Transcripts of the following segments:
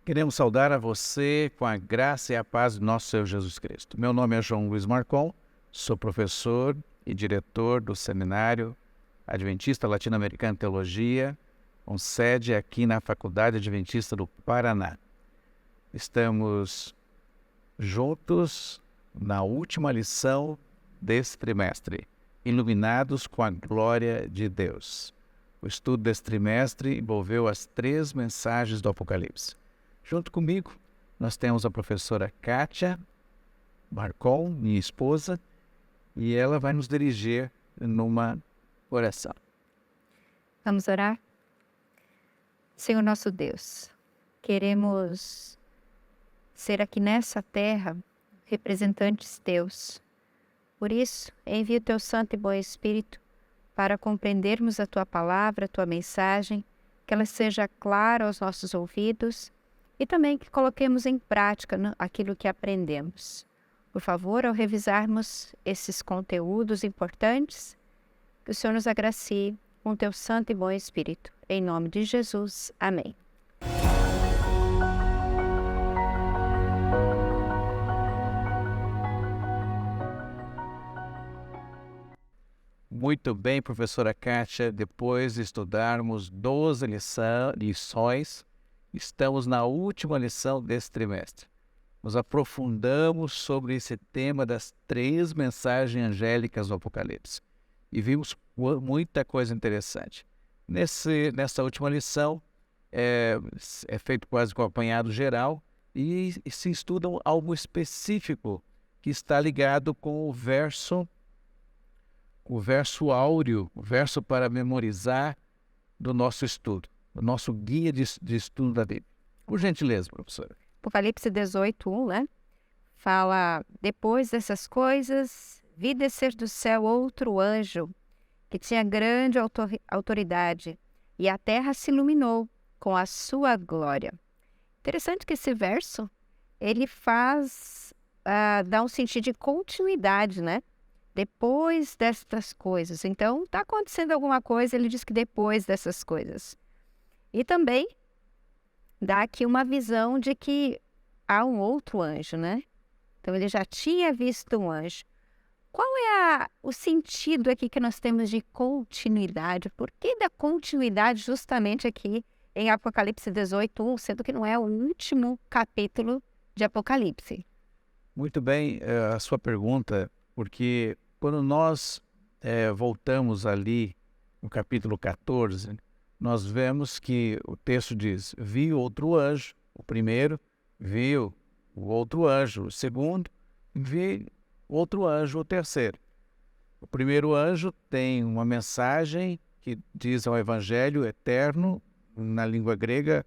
Queremos saudar a você com a graça e a paz do nosso Senhor Jesus Cristo. Meu nome é João Luiz Marcon, sou professor e diretor do Seminário Adventista Latino-Americano de Teologia, com sede aqui na Faculdade Adventista do Paraná. Estamos juntos na última lição desse trimestre, iluminados com a glória de Deus. O estudo desse trimestre envolveu as 3 mensagens do Apocalipse. Junto comigo, nós temos a professora Kátia Marcon, minha esposa, e ela vai nos dirigir numa oração. Vamos orar? Senhor nosso Deus, queremos ser aqui nessa terra representantes teus. Por isso, envia o teu Santo e bom Espírito para compreendermos a tua palavra, a tua mensagem, que ela seja clara aos nossos ouvidos e também que coloquemos em prática aquilo que aprendemos. Por favor, ao revisarmos esses conteúdos importantes, que o Senhor nos agracie com o teu Santo e bom Espírito. Em nome de Jesus. Amém. Muito bem, professora Kátia, depois de estudarmos 12 lições, estamos na última lição desse trimestre. Nos aprofundamos sobre esse tema das 3 mensagens angélicas do Apocalipse e vimos muita coisa interessante. Nessa última lição é feito quase com um apanhado geral e se estuda algo específico que está ligado com o verso áureo, o verso para memorizar do nosso estudo, o nosso guia de estudo da Bíblia. Por gentileza, professora. Apocalipse 18:1, né? Fala, depois dessas coisas, vi descer do céu outro anjo, que tinha grande autoridade, e a terra se iluminou com a sua glória. Interessante que esse verso, ele dá um sentido de continuidade, né? Depois destas coisas. Então, está acontecendo alguma coisa, ele diz que depois dessas coisas. E também dá aqui uma visão de que há um outro anjo, né? Então, ele já tinha visto um anjo. Qual é o sentido aqui que nós temos de continuidade? Por que da continuidade justamente aqui em Apocalipse 18:1, sendo que não é o último capítulo de Apocalipse? Muito bem a sua pergunta, porque quando nós voltamos ali no capítulo 14, nós vemos que o texto diz, vi outro anjo, o primeiro viu o outro anjo, o segundo vi outro anjo, o terceiro. O primeiro anjo tem uma mensagem que diz ao evangelho eterno, na língua grega,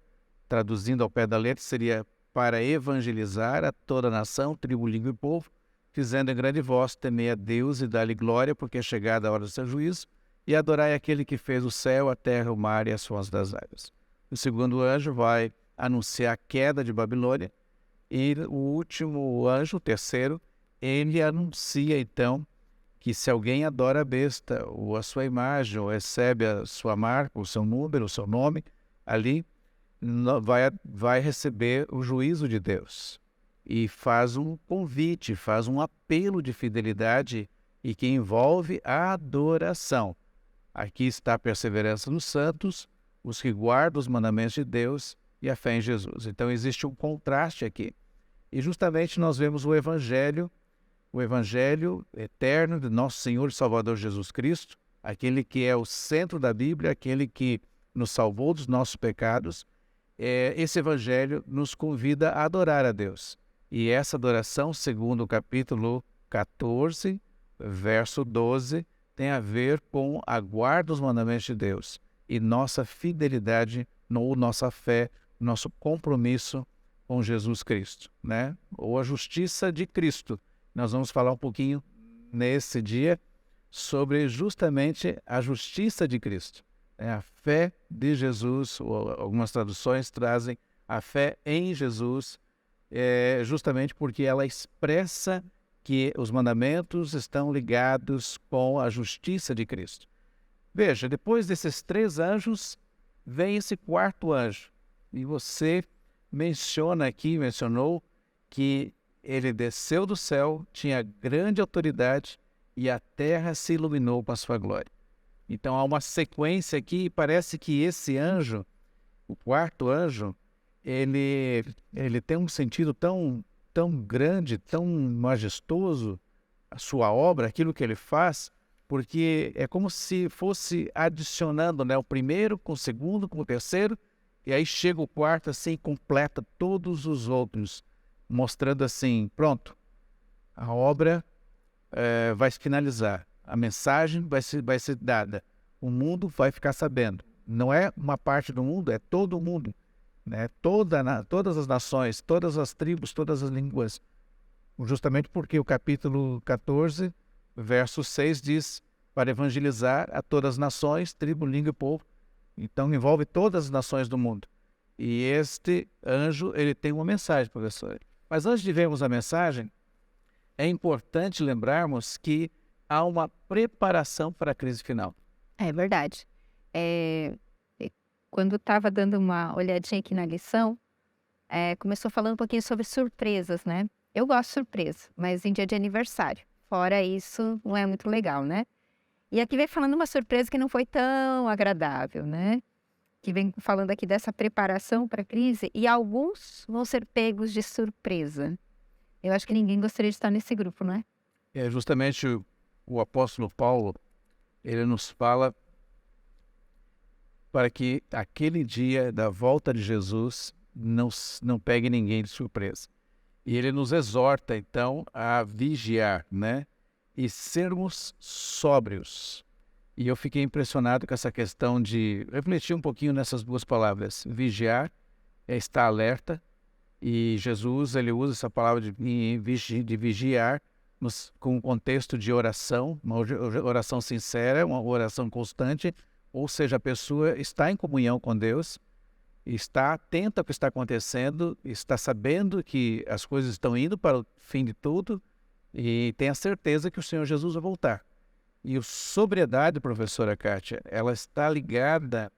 traduzindo ao pé da letra, seria para evangelizar a toda a nação, tribo, língua e povo, dizendo em grande voz, temei a Deus e dá-lhe glória, porque é chegada a hora do seu juízo, e adorai aquele que fez o céu, a terra, o mar e as fontes das águas. O segundo anjo vai anunciar a queda de Babilônia, e o último anjo, o terceiro, ele anuncia então que se alguém adora a besta, ou a sua imagem, ou recebe a sua marca, o seu número, o seu nome, ali vai receber o juízo de Deus. E faz um convite, faz um apelo de fidelidade e que envolve a adoração. Aqui está a perseverança nos santos, os que guardam os mandamentos de Deus e a fé em Jesus. Então existe um contraste aqui. E justamente nós vemos o Evangelho eterno de nosso Senhor e Salvador Jesus Cristo, aquele que é o centro da Bíblia, aquele que nos salvou dos nossos pecados. Esse Evangelho nos convida a adorar a Deus. E essa adoração, segundo o capítulo 14, verso 12, tem a ver com a guarda dos mandamentos de Deus e nossa fidelidade, nossa fé, nosso compromisso com Jesus Cristo, né? Ou a justiça de Cristo. Nós vamos falar um pouquinho nesse dia sobre justamente a justiça de Cristo. A fé de Jesus, ou algumas traduções trazem a fé em Jesus, justamente porque ela expressa que os mandamentos estão ligados com a justiça de Cristo. Veja, depois desses 3 anjos, vem esse 4º anjo. E você mencionou que ele desceu do céu, tinha grande autoridade e a terra se iluminou com a sua glória. Então há uma sequência aqui e parece que esse anjo, o quarto anjo, ele tem um sentido tão grande, tão majestoso, a sua obra, aquilo que ele faz, porque é como se fosse adicionando, né, o primeiro com o segundo, com o terceiro, e aí chega o quarto assim, completa todos os outros, mostrando assim, pronto, a obra vai se finalizar, a mensagem vai ser dada, o mundo vai ficar sabendo. Não é uma parte do mundo, é todo o mundo, né? Todas as nações, todas as tribos, todas as línguas. Justamente porque o capítulo 14, verso 6 diz para evangelizar a todas as nações, tribo, língua e povo. Então envolve todas as nações do mundo. E este anjo, ele tem uma mensagem, professor. Mas antes de vermos a mensagem, é importante lembrarmos que há uma preparação para a crise final. É verdade. Quando estava dando uma olhadinha aqui na lição, começou falando um pouquinho sobre surpresas, né? Eu gosto de surpresa, mas em dia de aniversário. Fora isso, não é muito legal, né? E aqui vem falando uma surpresa que não foi tão agradável, né? Que vem falando aqui dessa preparação para a crise e alguns vão ser pegos de surpresa. Eu acho que ninguém gostaria de estar nesse grupo, não é? É justamente o apóstolo Paulo, ele nos fala para que aquele dia da volta de Jesus não pegue ninguém de surpresa. E ele nos exorta, então, a vigiar, né? E sermos sóbrios. E eu fiquei impressionado com essa questão de refletir um pouquinho nessas duas palavras. Vigiar é estar alerta, e Jesus ele usa essa palavra de vigiar com um contexto de oração, uma oração sincera, uma oração constante, ou seja, a pessoa está em comunhão com Deus, está atenta ao que está acontecendo, está sabendo que as coisas estão indo para o fim de tudo e tem a certeza que o Senhor Jesus vai voltar. E a sobriedade, professora Kátia, ela está ligada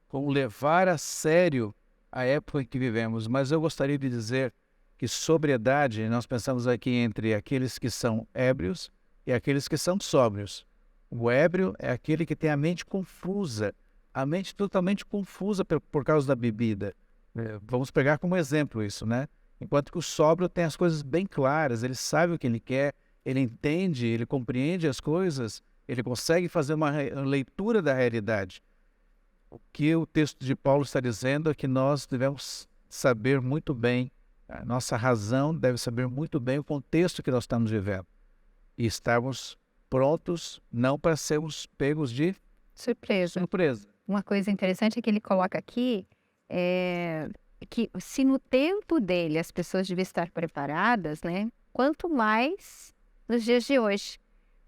com levar a sério a época em que vivemos. Mas eu gostaria de dizer que sobriedade, nós pensamos aqui entre aqueles que são ébrios e aqueles que são sóbrios. O ébrio é aquele que tem a mente confusa, a mente totalmente confusa por causa da bebida. Vamos pegar como exemplo isso, né? Enquanto que o sóbrio tem as coisas bem claras, ele sabe o que ele quer, ele entende, ele compreende as coisas, ele consegue fazer uma leitura da realidade. O que o texto de Paulo está dizendo é que nós devemos saber muito bem, a nossa razão deve saber muito bem o contexto que nós estamos vivendo e estarmos prontos não para sermos pegos de Surpresa. Uma coisa interessante é que ele coloca aqui que se no tempo dele as pessoas deviam estar preparadas, né? Quanto mais nos dias de hoje.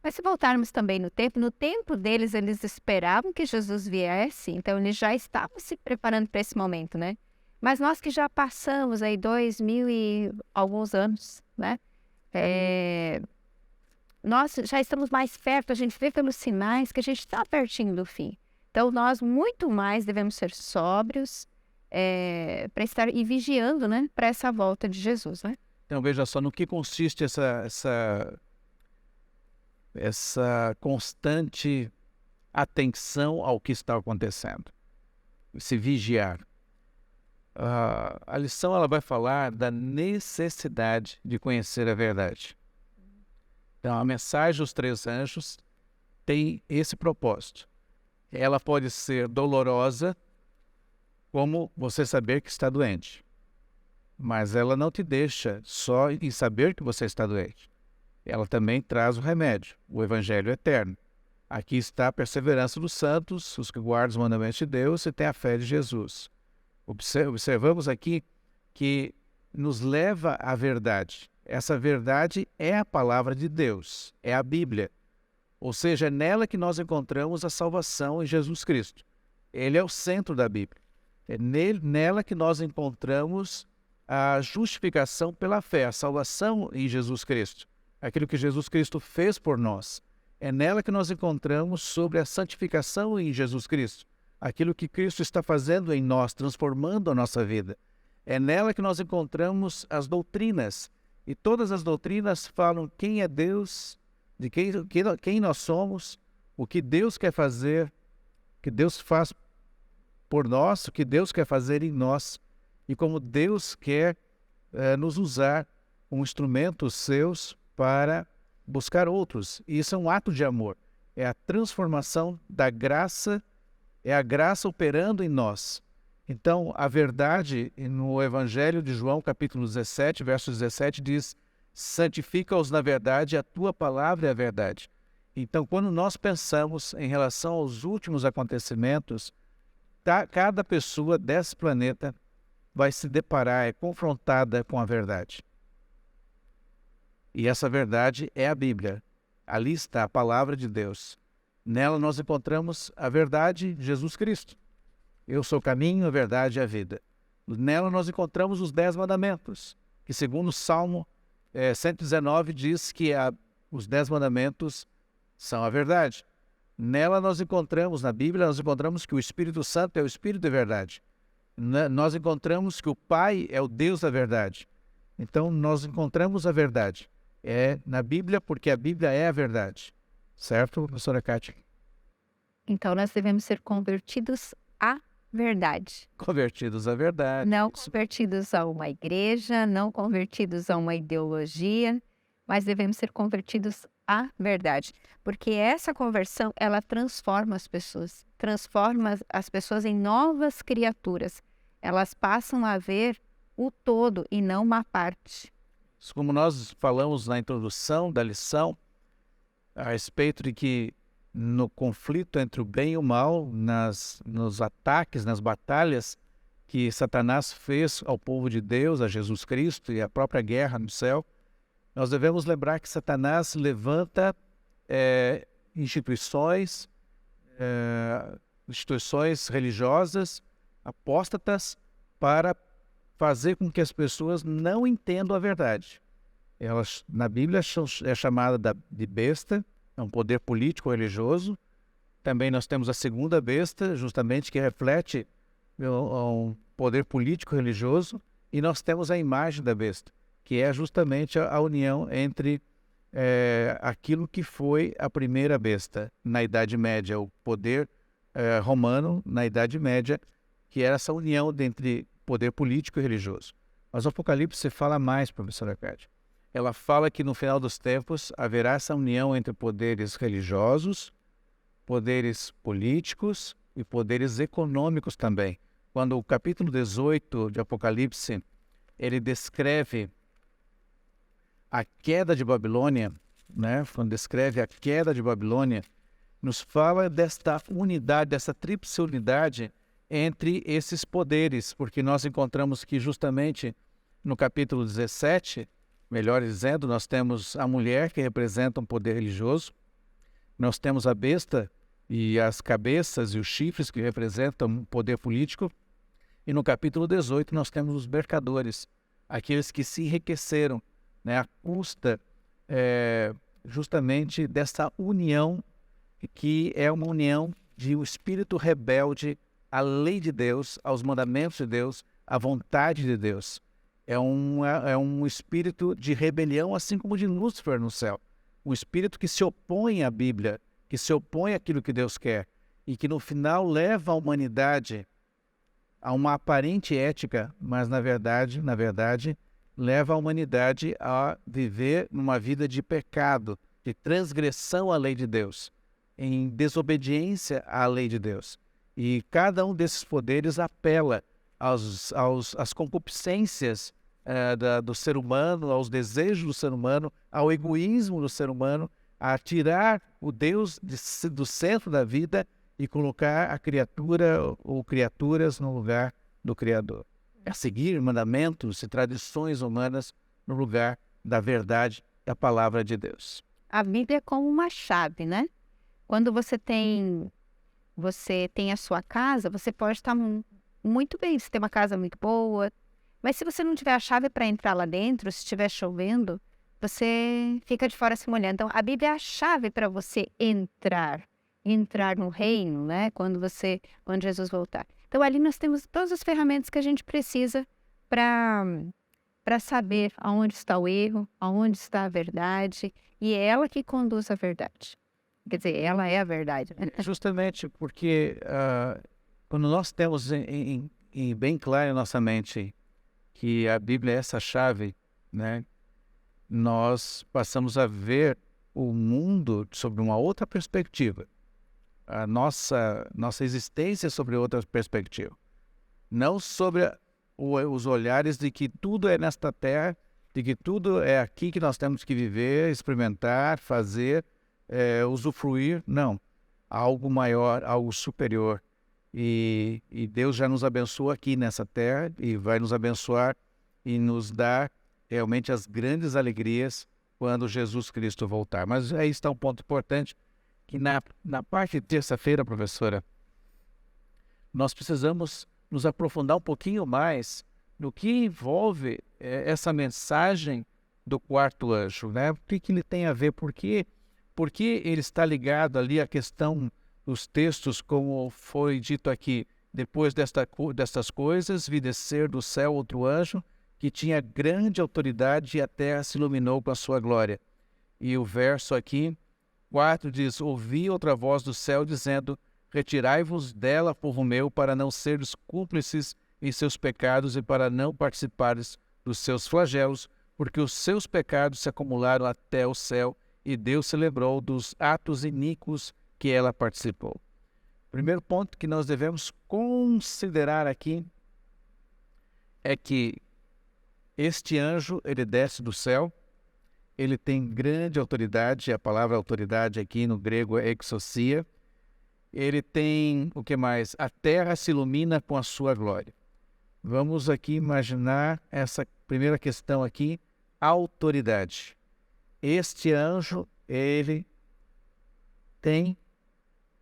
Mas se voltarmos também no tempo deles, eles esperavam que Jesus viesse, então eles já estavam se preparando para esse momento, né? Mas nós que já passamos aí 2000 e alguns anos, né? Nós já estamos mais perto, a gente vê pelos sinais que a gente está pertinho do fim. Então nós muito mais devemos ser sóbrios para estar e vigiando, né? Para essa volta de Jesus, né? Então veja só no que consiste essa constante atenção ao que está acontecendo, se vigiar. A lição ela vai falar da necessidade de conhecer a verdade. Então a mensagem dos três anjos tem esse propósito. Ela pode ser dolorosa, como você saber que está doente, mas ela não te deixa só em saber que você está doente. Ela também traz o remédio, o Evangelho eterno. Aqui está a perseverança dos santos, os que guardam os mandamentos de Deus e têm a fé de Jesus. Observamos aqui que nos leva à verdade. Essa verdade é a palavra de Deus, é a Bíblia. Ou seja, é nela que nós encontramos a salvação em Jesus Cristo. Ele é o centro da Bíblia. É nela que nós encontramos a justificação pela fé, a salvação em Jesus Cristo. Aquilo que Jesus Cristo fez por nós. É nela que nós encontramos sobre a santificação em Jesus Cristo. Aquilo que Cristo está fazendo em nós, transformando a nossa vida. É nela que nós encontramos as doutrinas. E todas as doutrinas falam quem é Deus, de quem nós somos, o que Deus quer fazer, o que Deus faz por nós, o que Deus quer fazer em nós e como Deus quer nos usar como instrumentos seus para buscar outros. E isso é um ato de amor. É a transformação da graça, é a graça operando em nós. Então, a verdade, no Evangelho de João, capítulo 17, verso 17, diz: santifica-os na verdade, a tua palavra é a verdade. Então, quando nós pensamos em relação aos últimos acontecimentos, cada pessoa desse planeta vai se deparar, é confrontada com a verdade. E essa verdade é a Bíblia. Ali está a palavra de Deus. Nela nós encontramos a verdade, Jesus Cristo. Eu sou o caminho, a verdade e a vida. Nela nós encontramos os 10 mandamentos, que segundo o Salmo 119 diz que os 10 mandamentos são a verdade. Nela nós encontramos, na Bíblia, nós encontramos que o Espírito Santo é o Espírito da verdade. Nós encontramos que o Pai é o Deus da verdade. Então nós encontramos a verdade. É na Bíblia, porque a Bíblia é a verdade. Certo, professora Kátia? Então nós devemos ser convertidos à verdade. Convertidos à verdade. Não convertidos a uma igreja, não convertidos a uma ideologia, mas devemos ser convertidos à verdade. Porque essa conversão, ela transforma as pessoas em novas criaturas. Elas passam a ver o todo e não uma parte. Como nós falamos na introdução da lição, a respeito de que no conflito entre o bem e o mal, nos ataques, nas batalhas que Satanás fez ao povo de Deus, a Jesus Cristo e a própria guerra no céu, nós devemos lembrar que Satanás levanta instituições religiosas, apóstatas, para fazer com que as pessoas não entendam a verdade. Elas, na Bíblia, é chamada de besta, é um poder político religioso. Também nós temos a segunda besta, justamente, que reflete um poder político religioso. E nós temos a imagem da besta, que é justamente a união entre aquilo que foi a primeira besta na Idade Média, o poder romano na Idade Média, que era essa união entre poder político e religioso. Mas o Apocalipse fala mais, professora Kátia. Ela fala que no final dos tempos haverá essa união entre poderes religiosos, poderes políticos e poderes econômicos também. Quando o capítulo 18 de Apocalipse, ele descreve a queda de Babilônia, né? Quando descreve a queda de Babilônia, nos fala desta unidade, dessa tríplice unidade entre esses poderes, porque nós encontramos que justamente no capítulo 17, melhor dizendo, nós temos a mulher que representa um poder religioso, nós temos a besta e as cabeças e os chifres que representam um poder político, e no capítulo 18 nós temos os mercadores, aqueles que se enriqueceram, né, à custa justamente dessa união, que é uma união de um espírito rebelde à lei de Deus, aos mandamentos de Deus, à vontade de Deus. É um espírito de rebelião, assim como de Lúcifer no céu. Um espírito que se opõe à Bíblia, que se opõe àquilo que Deus quer e que no final leva a humanidade a uma aparente ética, mas na verdade, leva a humanidade a viver numa vida de pecado, de transgressão à lei de Deus, em desobediência à lei de Deus. E cada um desses poderes apela às concupiscências do ser humano, aos desejos do ser humano, ao egoísmo do ser humano, a tirar o Deus do centro da vida e colocar a criatura ou criaturas no lugar do Criador. A seguir mandamentos e tradições humanas no lugar da verdade da palavra de Deus. A Bíblia é como uma chave, né? Quando você tem a sua casa, você pode estar muito bem, você tem uma casa muito boa, mas se você não tiver a chave para entrar lá dentro, se estiver chovendo, você fica de fora se molhando. Então, a Bíblia é a chave para você entrar no reino, né? Quando Jesus voltar. Então, ali nós temos todas as ferramentas que a gente precisa para saber aonde está o erro, aonde está a verdade, e é ela que conduz a verdade. Quer dizer, ela é a verdade, né? Justamente porque quando nós temos bem claro em nossa mente que a Bíblia é essa chave, né, nós passamos a ver o mundo sobre uma outra perspectiva. A nossa existência sobre outra perspectiva. Não sobre os olhares de que tudo é nesta terra, de que tudo é aqui que nós temos que viver, experimentar, fazer, usufruir. Não. Algo maior, algo superior. E Deus já nos abençoa aqui nessa terra e vai nos abençoar e nos dar realmente as grandes alegrias quando Jesus Cristo voltar. Mas aí está um ponto importante, que na parte de terça-feira, professora, nós precisamos nos aprofundar um pouquinho mais no que envolve essa mensagem do quarto anjo, né? O que ele tem a ver, por que ele está ligado ali à questão dos textos, como foi dito aqui, depois destas coisas, vi descer do céu outro anjo, que tinha grande autoridade e a terra se iluminou com a sua glória. E o verso aqui, 4 diz, ouvi outra voz do céu dizendo, retirai-vos dela, povo meu, para não seres cúmplices em seus pecados e para não participares dos seus flagelos, porque os seus pecados se acumularam até o céu e Deus se lembrou dos atos iníquos que ela participou. Primeiro ponto que nós devemos considerar aqui é que este anjo, ele desce do céu, ele tem grande autoridade, a palavra autoridade aqui no grego é exousia. Ele tem, o que mais? A terra se ilumina com a sua glória. Vamos aqui imaginar essa primeira questão aqui, autoridade. Este anjo, ele tem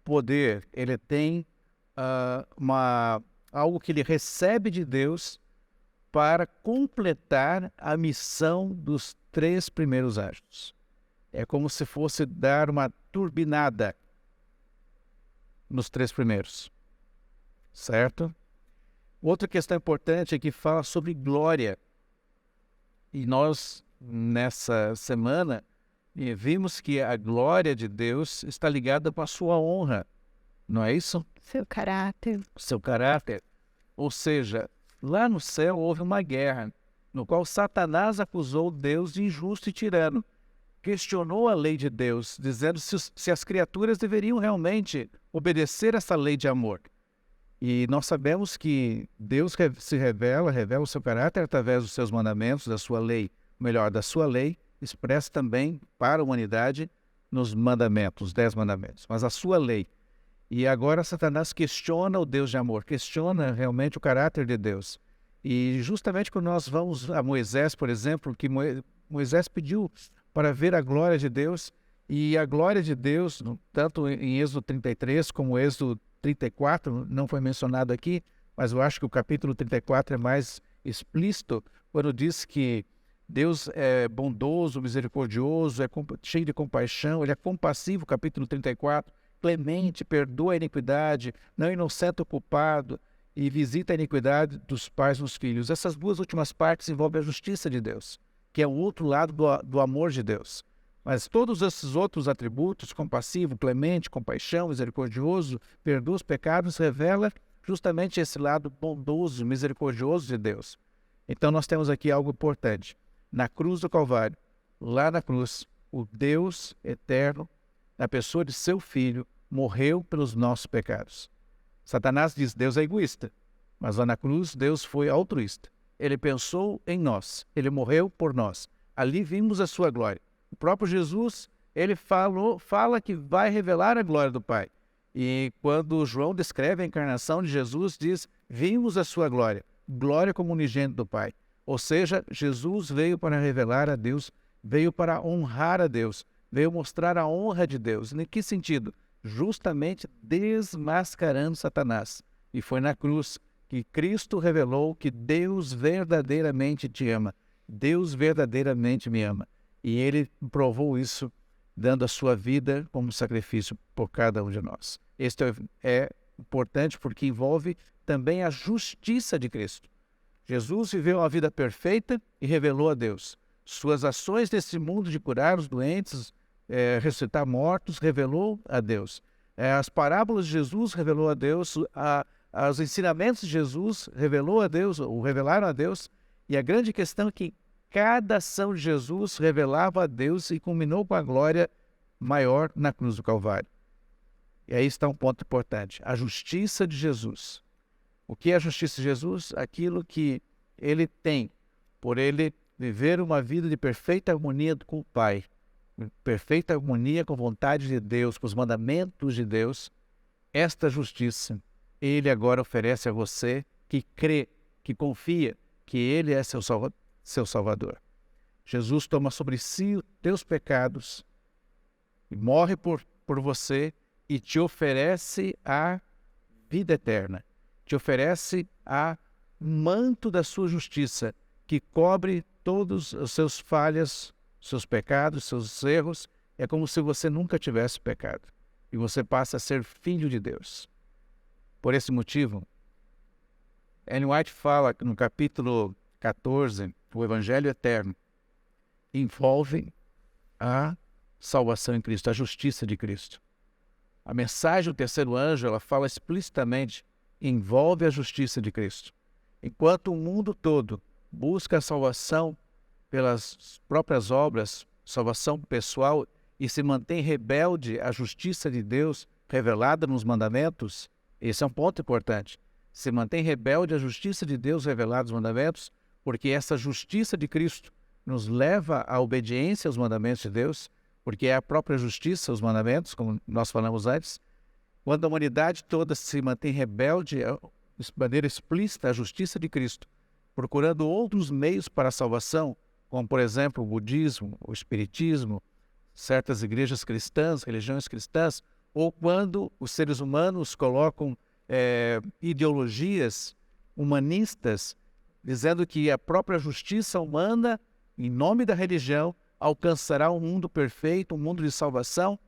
poder, ele tem algo que ele recebe de Deus para completar a missão dos 3 primeiros anjos. É como se fosse dar uma turbinada nos 3 primeiros, certo? Outra questão importante é que fala sobre glória. E nós, nessa semana, vimos que a glória de Deus está ligada com a sua honra, não é isso? Seu caráter. Seu caráter. Ou seja, lá no céu houve uma guerra, no qual Satanás acusou Deus de injusto e tirano. Questionou a lei de Deus, dizendo se as criaturas deveriam realmente obedecer essa lei de amor. E nós sabemos que Deus se revela o seu caráter através dos seus mandamentos, da sua lei, melhor, da sua lei, expressa também para a humanidade nos mandamentos, os 10 mandamentos, mas a sua lei. E agora Satanás questiona o Deus de amor, questiona realmente o caráter de Deus. E justamente quando nós vamos a Moisés, por exemplo, que Moisés pediu para ver a glória de Deus, e a glória de Deus, tanto em Êxodo 33 como Êxodo 34, não foi mencionado aqui, mas eu acho que o capítulo 34 é mais explícito, quando diz que Deus é bondoso, misericordioso, é cheio de compaixão, ele é compassivo, capítulo 34, clemente, perdoa a iniquidade, não inocenta o culpado e visita a iniquidade dos pais nos filhos. Essas 2 últimas partes envolvem a justiça de Deus, que é o outro lado do amor de Deus. Mas todos esses outros atributos, compassivo, clemente, compaixão, misericordioso, perdoa os pecados, revela justamente esse lado bondoso, misericordioso de Deus. Então nós temos aqui algo importante. Na cruz do Calvário, lá na cruz, o Deus eterno, na pessoa de seu Filho, morreu pelos nossos pecados. Satanás diz, Deus é egoísta, mas lá na cruz Deus foi altruísta. Ele pensou em nós, ele morreu por nós. Ali vimos a sua glória. O próprio Jesus, ele fala que vai revelar a glória do Pai. E quando João descreve a encarnação de Jesus, diz, vimos a sua glória, glória como unigênito do Pai. Ou seja, Jesus veio para revelar a Deus, veio para honrar a Deus, veio mostrar a honra de Deus. Em que sentido? Justamente desmascarando Satanás. E foi na cruz que Cristo revelou que Deus verdadeiramente te ama. Deus verdadeiramente me ama. E ele provou isso dando a sua vida como sacrifício por cada um de nós. Este é importante porque envolve também a justiça de Cristo. Jesus viveu uma vida perfeita e revelou a Deus. Suas ações nesse mundo de curar os doentes, ressuscitar mortos, revelou a Deus. As parábolas de Jesus revelou a Deus, os ensinamentos de Jesus revelou a Deus, ou revelaram a Deus. E a grande questão é que cada ação de Jesus revelava a Deus e culminou com a glória maior na cruz do Calvário. E aí está um ponto importante, a justiça de Jesus. O que é a justiça de Jesus? Aquilo que ele tem, por ele viver uma vida de perfeita harmonia com o Pai, perfeita harmonia com a vontade de Deus, com os mandamentos de Deus. Esta justiça, ele agora oferece a você que crê, que confia que ele é seu Salvador. Jesus toma sobre si os teus pecados, morre por você e te oferece a vida eterna. Te oferece o manto da sua justiça, que cobre todos os seus falhas, seus pecados, seus erros. É como se você nunca tivesse pecado. E você passa a ser filho de Deus. Por esse motivo, Ellen White fala no capítulo 14, o Evangelho Eterno envolve a salvação em Cristo, a justiça de Cristo. A mensagem do terceiro anjo, ela fala explicitamente, envolve a justiça de Cristo. Enquanto o mundo todo busca a salvação pelas próprias obras, salvação pessoal, e se mantém rebelde à justiça de Deus revelada nos mandamentos, esse é um ponto importante. Se mantém rebelde à justiça de Deus revelada nos mandamentos, porque essa justiça de Cristo nos leva à obediência aos mandamentos de Deus, porque é a própria justiça, os mandamentos, como nós falamos antes. Quando a humanidade toda se mantém rebelde de maneira explícita à justiça de Cristo, procurando outros meios para a salvação, como, por exemplo, o budismo, o espiritismo, certas igrejas cristãs, religiões cristãs, ou quando os seres humanos colocam ideologias humanistas, dizendo que a própria justiça humana, em nome da religião, alcançará um mundo perfeito, um mundo de salvação.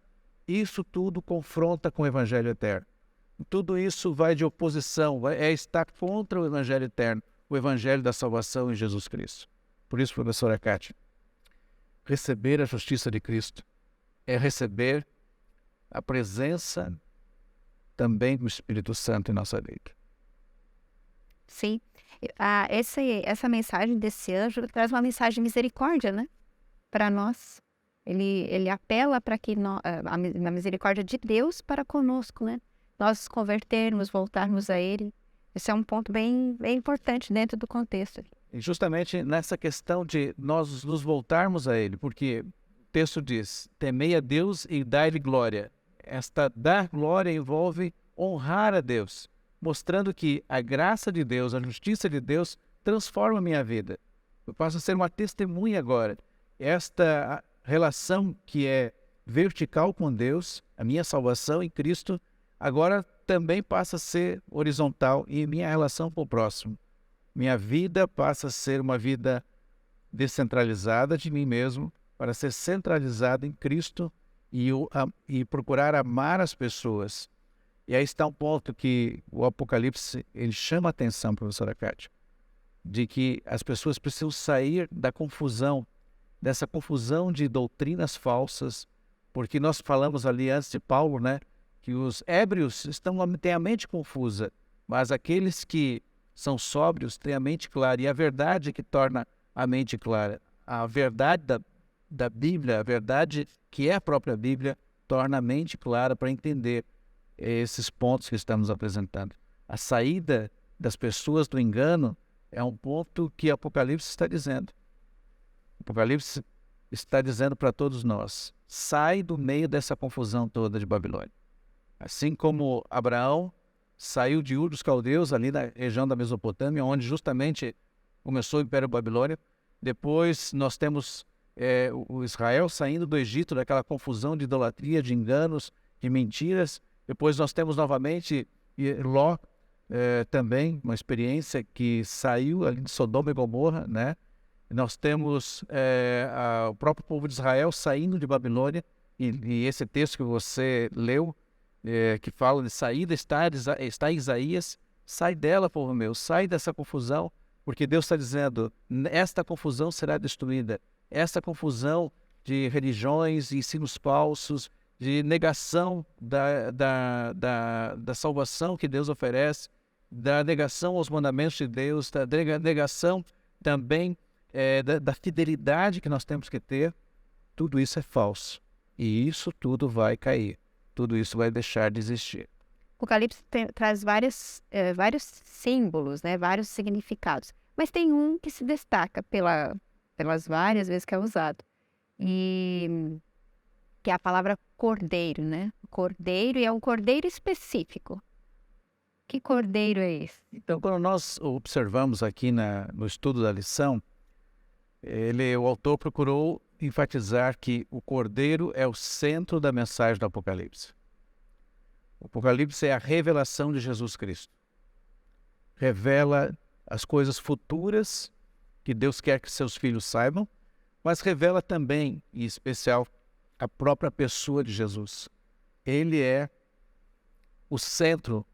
Isso tudo confronta com o Evangelho Eterno. Tudo isso vai de oposição, estar contra o Evangelho Eterno, o Evangelho da salvação em Jesus Cristo. Por isso, professora Kátia, receber a justiça de Cristo é receber a presença também do Espírito Santo em nossa vida. Sim. Essa mensagem desse anjo traz uma mensagem de misericórdia, né? Para nós. Ele apela para que a misericórdia de Deus para conosco, né? Nós nos convertermos, voltarmos a Ele. Esse é um ponto bem importante dentro do contexto. E justamente nessa questão de nós nos voltarmos a Ele, porque o texto diz, temei a Deus e dai-lhe glória. Esta dar glória envolve honrar a Deus, mostrando que a graça de Deus, a justiça de Deus transforma a minha vida. Eu passo a ser uma testemunha agora. Esta relação que é vertical com Deus, a minha salvação em Cristo, agora também passa a ser horizontal em minha relação com o próximo. Minha vida passa a ser uma vida descentralizada de mim mesmo, para ser centralizada em Cristo e procurar amar as pessoas. E aí está um ponto que o Apocalipse ele chama a atenção, professora Kátia, de que as pessoas precisam sair da confusão, dessa confusão de doutrinas falsas, porque nós falamos ali antes de Paulo, né, que os ébrios têm a mente confusa, mas aqueles que são sóbrios têm a mente clara, e a verdade que torna a mente clara. A verdade da Bíblia, a verdade que é a própria Bíblia, torna a mente clara para entender esses pontos que estamos apresentando. A saída das pessoas do engano é um ponto que Apocalipse está dizendo. Apocalipse está dizendo para todos nós, sai do meio dessa confusão toda de Babilônia. Assim como Abraão saiu de Ur dos Caldeus, ali na região da Mesopotâmia, onde justamente começou o Império Babilônico. Depois nós temos o Israel saindo do Egito, daquela confusão de idolatria, de enganos, de mentiras. Depois nós temos novamente Ló, também uma experiência que saiu ali de Sodoma e Gomorra, né? Nós temos o próprio povo de Israel saindo de Babilônia, e esse texto que você leu, que fala de saída, está em Isaías, sai dela, povo meu, sai dessa confusão, Porque Deus está dizendo, esta confusão será destruída. Esta confusão de religiões, ensinos falsos, de negação da salvação que Deus oferece, da negação aos mandamentos de Deus, da negação também da fidelidade que nós temos que ter, tudo isso é falso. E isso tudo vai cair. Tudo isso vai deixar de existir. O Apocalipse traz vários símbolos, né? Vários significados. Mas tem um que se destaca pelas várias vezes que é usado. E que é a palavra cordeiro, né? Cordeiro, e é um cordeiro específico. Que cordeiro é esse? Então, quando nós observamos aqui no estudo da lição, o autor procurou enfatizar que o cordeiro é o centro da mensagem do Apocalipse. O Apocalipse é a revelação de Jesus Cristo. Revela as coisas futuras que Deus quer que seus filhos saibam, mas revela também, em especial, a própria pessoa de Jesus. Ele é o centro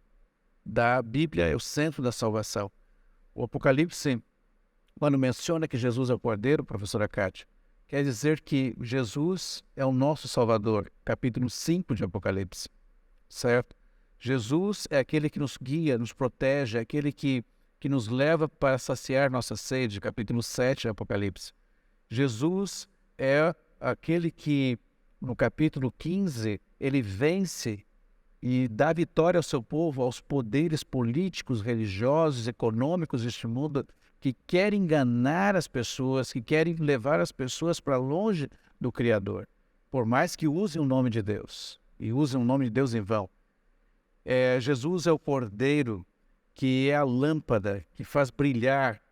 da Bíblia, é o centro da salvação. O Apocalipse, quando menciona que Jesus é o Cordeiro, professora Kátia, quer dizer que Jesus é o nosso Salvador, capítulo 5 de Apocalipse, certo? Jesus é aquele que nos guia, nos protege, é aquele que nos leva para saciar nossa sede, capítulo 7 de Apocalipse. Jesus é aquele que, no capítulo 15, ele vence e dá vitória ao seu povo, aos poderes políticos, religiosos, econômicos deste mundo, que querem enganar as pessoas, que querem levar as pessoas para longe do Criador, por mais que usem o nome de Deus, e usem o nome de Deus em vão. Jesus é o Cordeiro, que é a lâmpada que faz brilhar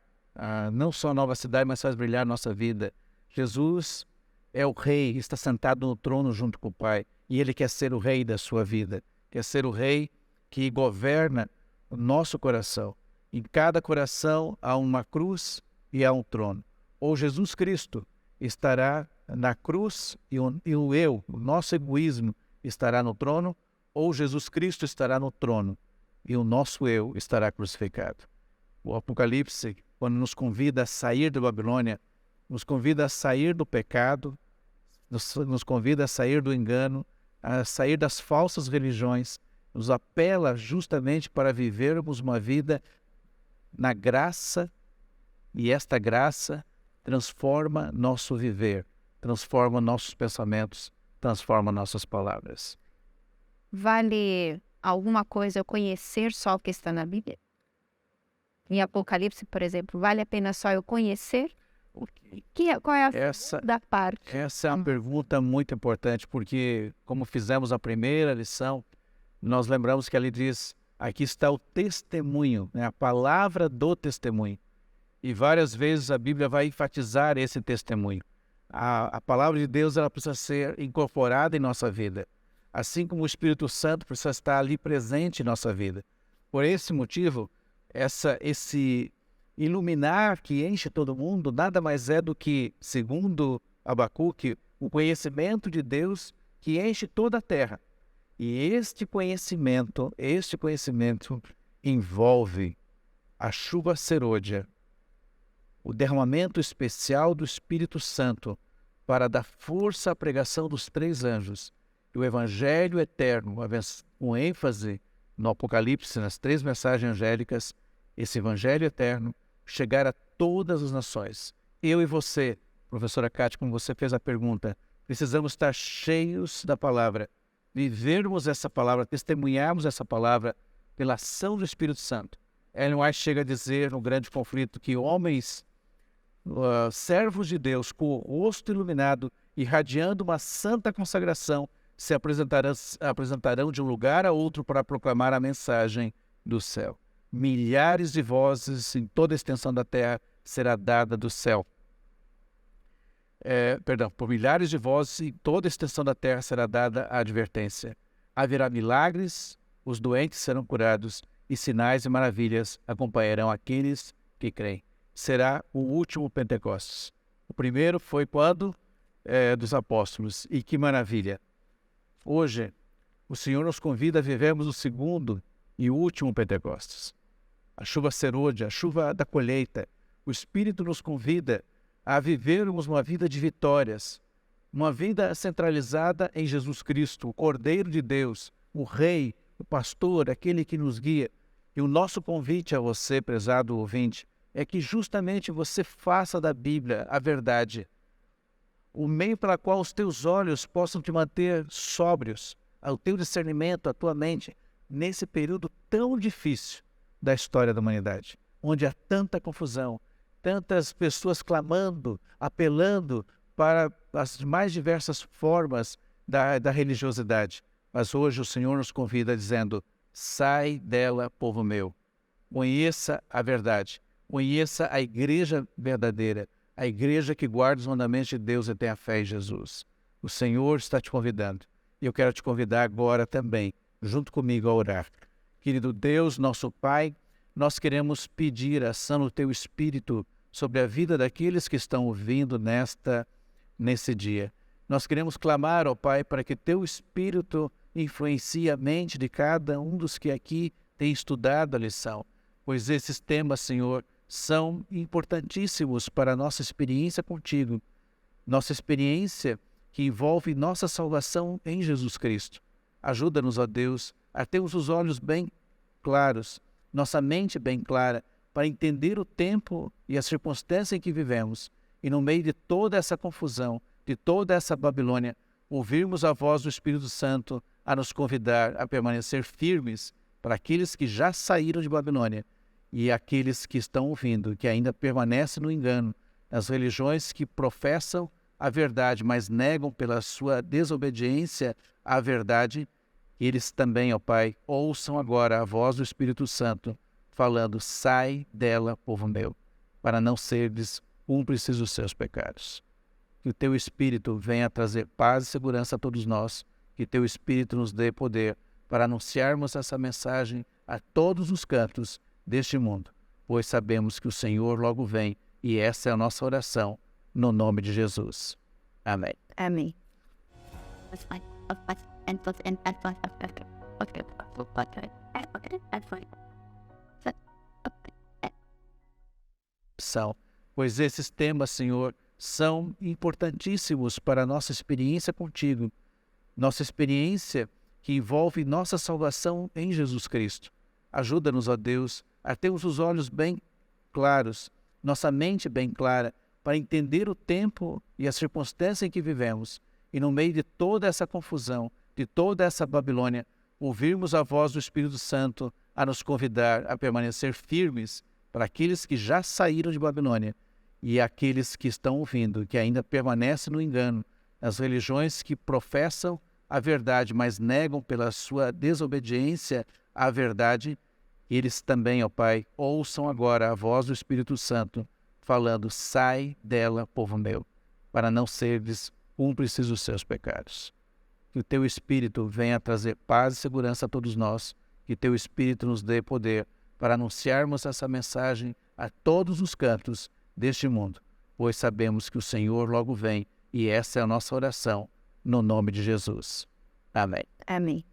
não só a nova cidade, mas faz brilhar a nossa vida. Jesus é o Rei, está sentado no trono junto com o Pai, e Ele quer ser o Rei da sua vida, quer ser o Rei que governa o nosso coração. Em cada coração há uma cruz e há um trono. Ou Jesus Cristo estará na cruz e o nosso egoísmo estará no trono, ou Jesus Cristo estará no trono e o nosso eu estará crucificado. O Apocalipse, quando nos convida a sair da Babilônia, nos convida a sair do pecado, nos convida a sair do engano, a sair das falsas religiões, nos apela justamente para vivermos uma vida na graça, e esta graça transforma nosso viver, transforma nossos pensamentos, transforma nossas palavras. Vale alguma coisa eu conhecer só o que está na Bíblia? Em Apocalipse, por exemplo, vale a pena só eu conhecer? Qual é a segunda parte? Essa é uma pergunta muito importante, porque, como fizemos a primeira lição, nós lembramos que ali diz, aqui está o testemunho, né? A palavra do testemunho. E várias vezes a Bíblia vai enfatizar esse testemunho. A palavra de Deus ela precisa ser incorporada em nossa vida, assim como o Espírito Santo precisa estar ali presente em nossa vida. Por esse motivo, esse iluminar que enche todo mundo nada mais é do que, segundo Abacuque, o conhecimento de Deus que enche toda a terra. E este conhecimento envolve a chuva serôdia, o derramamento especial do Espírito Santo para dar força à pregação dos 3 anjos e o Evangelho eterno, com ênfase no Apocalipse, nas 3 mensagens angélicas, esse Evangelho eterno chegar a todas as nações. Eu e você, professora Kátia, como você fez a pergunta, precisamos estar cheios da palavra, vivermos essa palavra, testemunharmos essa palavra pela ação do Espírito Santo. Ellen White chega a dizer no Grande Conflito que homens, servos de Deus, com o rosto iluminado, irradiando uma santa consagração, se apresentarão de um lugar a outro para proclamar a mensagem do céu. Milhares de vozes em toda a extensão da terra será dada do céu. Por milhares de vozes em toda a extensão da terra será dada a advertência. Haverá milagres, os doentes serão curados e sinais e maravilhas acompanharão aqueles que creem. Será o último Pentecostes. O primeiro foi quando? Dos apóstolos. E que maravilha! Hoje, o Senhor nos convida a vivermos o segundo e último Pentecostes. a chuva serôdia, a chuva da colheita. O Espírito nos convida a vivermos uma vida de vitórias, uma vida centralizada em Jesus Cristo, o Cordeiro de Deus, o Rei, o Pastor, aquele que nos guia. E o nosso convite a você, prezado ouvinte, é que justamente você faça da Bíblia a verdade, o meio pela qual os teus olhos possam te manter sóbrios, o teu discernimento, a tua mente, nesse período tão difícil da história da humanidade, onde há tanta confusão, tantas pessoas clamando, apelando para as mais diversas formas da religiosidade. Mas hoje o Senhor nos convida dizendo: sai dela, povo meu, conheça a verdade, conheça a igreja verdadeira, a igreja que guarda os mandamentos de Deus e tem a fé em Jesus. O Senhor está te convidando. E eu quero te convidar agora também, junto comigo, a orar. Querido Deus, nosso Pai, nós queremos pedir a ação do Teu Espírito sobre a vida daqueles que estão ouvindo nesse dia. Nós queremos clamar, ó Pai, para que Teu Espírito influencie a mente de cada um dos que aqui tem estudado a lição, pois esses temas, Senhor, são importantíssimos para a nossa experiência contigo, nossa experiência que envolve nossa salvação em Jesus Cristo. Ajuda-nos, ó Deus, a termos os olhos bem claros, nossa mente bem clara, para entender o tempo e a circunstância em que vivemos, e no meio de toda essa confusão, de toda essa Babilônia, ouvirmos a voz do Espírito Santo a nos convidar a permanecer firmes para aqueles que já saíram de Babilônia e aqueles que estão ouvindo, que ainda permanecem no engano, nas religiões que professam a verdade, mas negam pela sua desobediência à verdade. Eles também, ó Pai, ouçam agora a voz do Espírito Santo, falando: sai dela, povo meu, para não serdes cúmplices dos seus pecados. Que o Teu Espírito venha trazer paz e segurança a todos nós, que Teu Espírito nos dê poder para anunciarmos essa mensagem a todos os cantos deste mundo, pois sabemos que o Senhor logo vem, e essa é a nossa oração, no nome de Jesus. Amém. Amém. Pois esses temas, Senhor, são importantíssimos para a nossa experiência contigo, nossa experiência que envolve nossa salvação em Jesus Cristo. Ajuda-nos, ó Deus, a termos os olhos bem claros, nossa mente bem clara, para entender o tempo e a circunstância em que vivemos, e no meio de toda essa confusão, de toda essa Babilônia, ouvirmos a voz do Espírito Santo a nos convidar a permanecer firmes para aqueles que já saíram de Babilônia e aqueles que estão ouvindo, que ainda permanecem no engano, nas religiões que professam a verdade, mas negam pela sua desobediência à verdade. Eles também, ó Pai, ouçam agora a voz do Espírito Santo, falando: sai dela, povo meu, para não serdes cúmplices dos seus pecados. Que o Teu Espírito venha trazer paz e segurança a todos nós, que Teu Espírito nos dê poder para anunciarmos essa mensagem a todos os cantos deste mundo, pois sabemos que o Senhor logo vem, e essa é a nossa oração, no nome de Jesus. Amém. Amém.